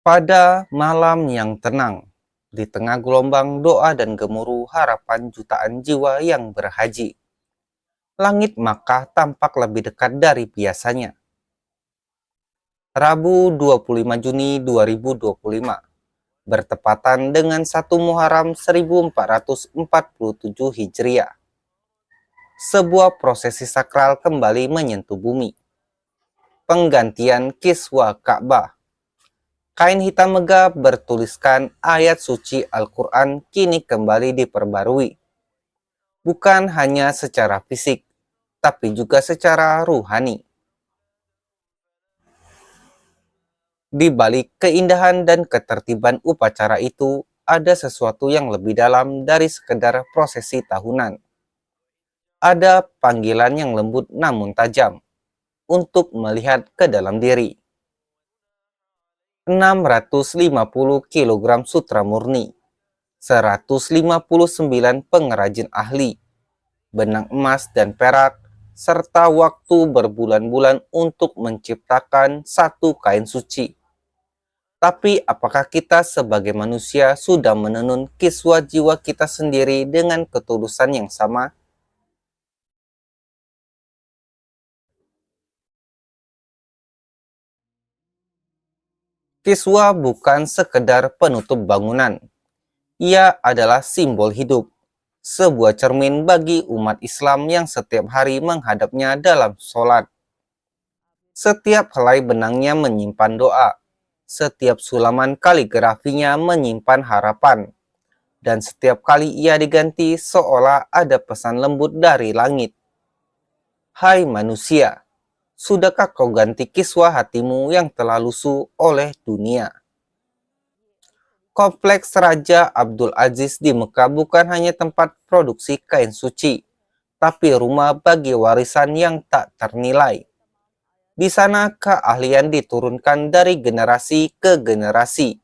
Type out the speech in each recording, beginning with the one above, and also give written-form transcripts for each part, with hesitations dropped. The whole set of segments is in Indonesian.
Pada malam yang tenang, di tengah gelombang doa dan gemuruh harapan jutaan jiwa yang berhaji, langit Makkah tampak lebih dekat dari biasanya. Rabu 25 Juni 2025, bertepatan dengan 1 Muharram 1447 Hijriah. Sebuah prosesi sakral kembali menyentuh bumi. Penggantian kiswa Ka'bah. Kain hitam megah bertuliskan ayat suci Al-Quran kini kembali diperbarui. Bukan hanya secara fisik, tapi juga secara ruhani. Di balik keindahan dan ketertiban upacara itu, ada sesuatu yang lebih dalam dari sekedar prosesi tahunan. Ada panggilan yang lembut namun tajam untuk melihat ke dalam diri. 650 kg sutra murni, 159 pengrajin ahli, benang emas dan perak, serta waktu berbulan-bulan untuk menciptakan satu kain suci. Tapi apakah kita sebagai manusia sudah menenun kiswa jiwa kita sendiri dengan ketulusan yang sama? Kiswa bukan sekedar penutup bangunan. Ia adalah simbol hidup, sebuah cermin bagi umat Islam yang setiap hari menghadapnya dalam sholat. Setiap helai benangnya menyimpan doa, setiap sulaman kaligrafinya menyimpan harapan, dan setiap kali ia diganti seolah ada pesan lembut dari langit. Hai manusia, sudahkah kau ganti kiswah hatimu yang telah lusuh oleh dunia? Kompleks Raja Abdul Aziz di Mekah bukan hanya tempat produksi kain suci, tapi rumah bagi warisan yang tak ternilai. Di sana keahlian diturunkan dari generasi ke generasi,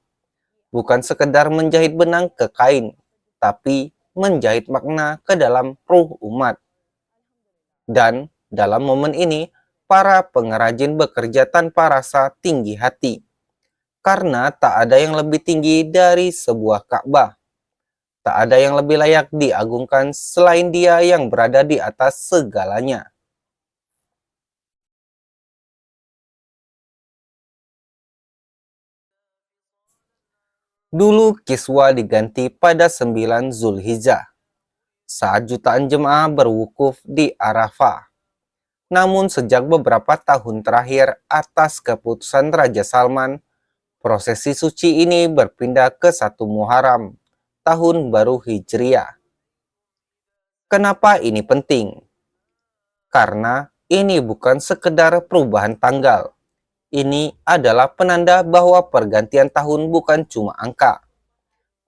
bukan sekedar menjahit benang ke kain, tapi menjahit makna ke dalam ruh umat. Dan dalam momen ini, para pengrajin bekerja tanpa rasa tinggi hati, karena tak ada yang lebih tinggi dari sebuah Ka'bah. Tak ada yang lebih layak diagungkan selain Dia yang berada di atas segalanya. Dulu kiswa diganti pada 9 Zulhijjah, saat jutaan jemaah berwukuf di Arafah. Namun sejak beberapa tahun terakhir atas keputusan Raja Salman, prosesi suci ini berpindah ke 1 Muharram, tahun baru Hijriah. Kenapa ini penting? Karena ini bukan sekedar perubahan tanggal. Ini adalah penanda bahwa pergantian tahun bukan cuma angka,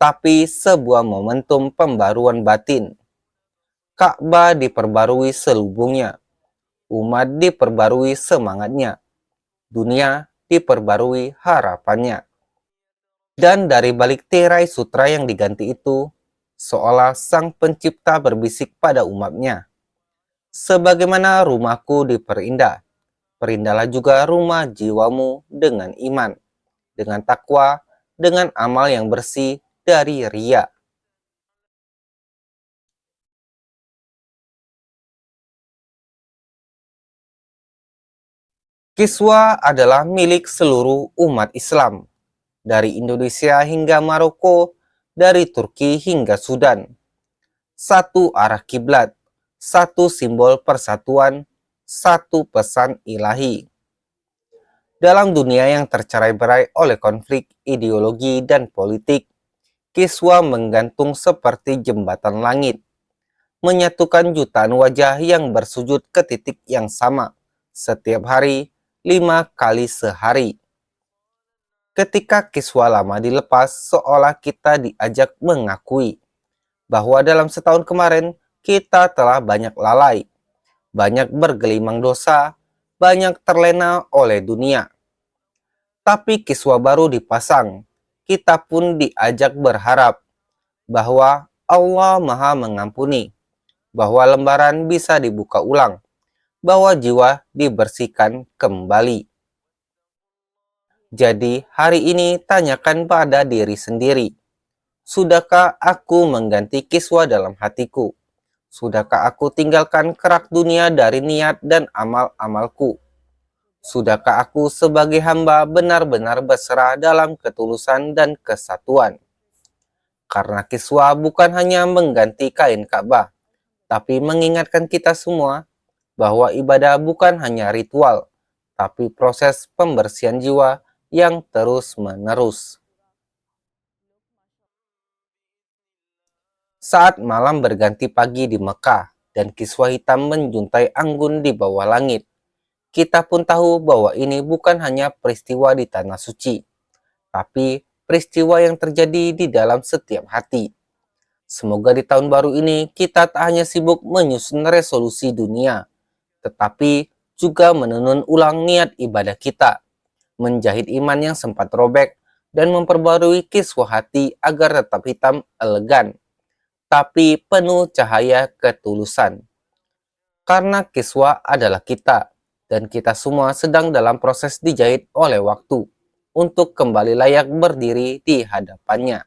tapi sebuah momentum pembaruan batin. Ka'bah diperbarui selubungnya, umat diperbarui semangatnya, dunia diperbarui harapannya. Dan dari balik tirai sutra yang diganti itu, seolah sang pencipta berbisik pada umatnya. Sebagaimana rumahku diperindah, perindahlah juga rumah jiwamu dengan iman, dengan takwa, dengan amal yang bersih dari ria. Kiswa adalah milik seluruh umat Islam, dari Indonesia hingga Maroko, dari Turki hingga Sudan. Satu arah kiblat, satu simbol persatuan, satu pesan ilahi. Dalam dunia yang tercerai-berai oleh konflik, ideologi, dan politik, kiswa menggantung seperti jembatan langit, menyatukan jutaan wajah yang bersujud ke titik yang sama, setiap hari, 5 kali sehari. Ketika kiswa lama dilepas, seolah kita diajak mengakui bahwa dalam setahun kemarin kita telah banyak lalai, banyak bergelimang dosa, banyak terlena oleh dunia. Tapi kiswa baru dipasang, kita pun diajak berharap bahwa Allah Maha Mengampuni, bahwa lembaran bisa dibuka ulang, bahwa jiwa dibersihkan kembali. Jadi, hari ini tanyakan pada diri sendiri, sudahkah aku mengganti kiswa dalam hatiku? Sudahkah aku tinggalkan kerak dunia dari niat dan amal-amalku? Sudahkah aku sebagai hamba benar-benar berserah dalam ketulusan dan kesatuan? Karena kiswa bukan hanya mengganti kain Ka'bah, tapi mengingatkan kita semua bahwa ibadah bukan hanya ritual, tapi proses pembersihan jiwa yang terus-menerus. Saat malam berganti pagi di Mekah dan kiswah hitam menjuntai anggun di bawah langit, kita pun tahu bahwa ini bukan hanya peristiwa di tanah suci, tapi peristiwa yang terjadi di dalam setiap hati. Semoga di tahun baru ini kita tak hanya sibuk menyusun resolusi dunia, tetapi juga menenun ulang niat ibadah kita, menjahit iman yang sempat robek, dan memperbarui kiswah hati agar tetap hitam elegan, tapi penuh cahaya ketulusan. Karena kiswah adalah kita, dan kita semua sedang dalam proses dijahit oleh waktu untuk kembali layak berdiri di hadapannya.